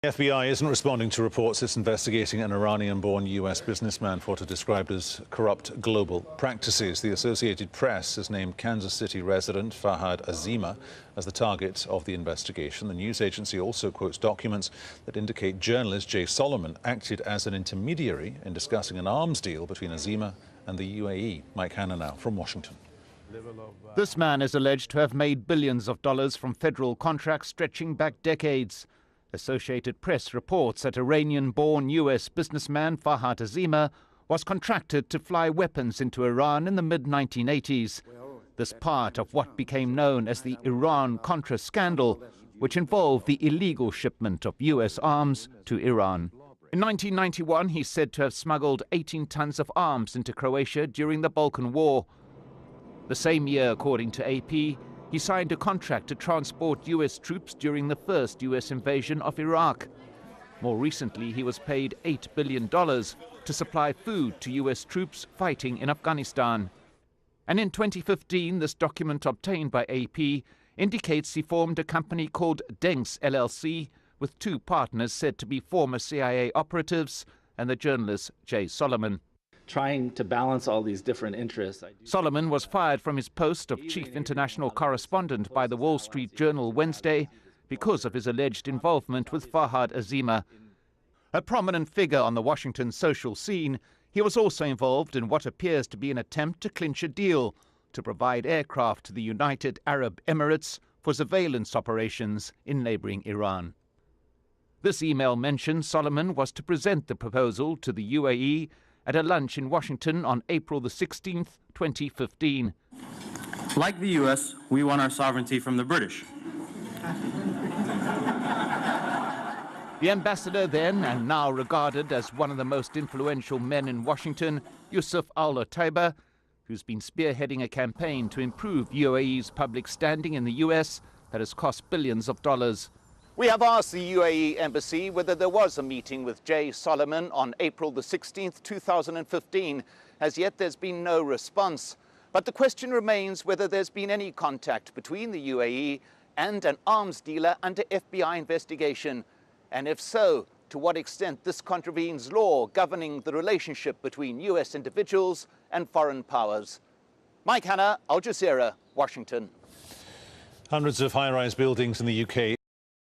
The FBI isn't responding to reports it's investigating an Iranian-born U.S. businessman for what it described as corrupt global practices. The Associated Press has named Kansas City resident Farhad Azima as the target of the investigation. The news agency also quotes documents that indicate journalist Jay Solomon acted as an intermediary in discussing an arms deal between Azima and the UAE. Mike Hanna now from Washington. This man is alleged to have made billions of dollars from federal contracts stretching back decades. Associated Press reports that Iranian-born U.S. businessman Farhad Azima was contracted to fly weapons into Iran in the mid-1980s. This part of what became known as the Iran-Contra scandal, which involved the illegal shipment of U.S. arms to Iran. In 1991, he's said to have smuggled 18 tons of arms into Croatia during the Balkan War. The same year, according to AP, he signed a contract to transport U.S. troops during the first U.S. invasion of Iraq. More recently, he was paid $8 billion to supply food to U.S. troops fighting in Afghanistan. And in 2015, this document obtained by AP indicates he formed a company called Denks LLC with two partners said to be former CIA operatives and the journalist Jay Solomon. Trying to balance all these different interests. Solomon was fired from his post of chief international correspondent by the Wall Street Journal Wednesday because of his alleged involvement with Farhad Azima. A prominent figure on the Washington social scene, he was also involved in what appears to be an attempt to clinch a deal to provide aircraft to the United Arab Emirates for surveillance operations in neighboring Iran. This email mentions Solomon was to present the proposal to the UAE at a lunch in Washington on April the 16th, 2015. Like the U.S., we want our sovereignty from the British. The ambassador then, and now regarded as one of the most influential men in Washington, Yusuf al-Otaiba, who's been spearheading a campaign to improve UAE's public standing in the U.S. that has cost billions of dollars. We have asked the UAE embassy whether there was a meeting with Jay Solomon on April the 16th, 2015. As yet, there's been no response. But the question remains whether there's been any contact between the UAE and an arms dealer under FBI investigation. And if so, to what extent this contravenes law governing the relationship between US individuals and foreign powers. Mike Hanna, Al Jazeera, Washington. Hundreds of high-rise buildings in the UK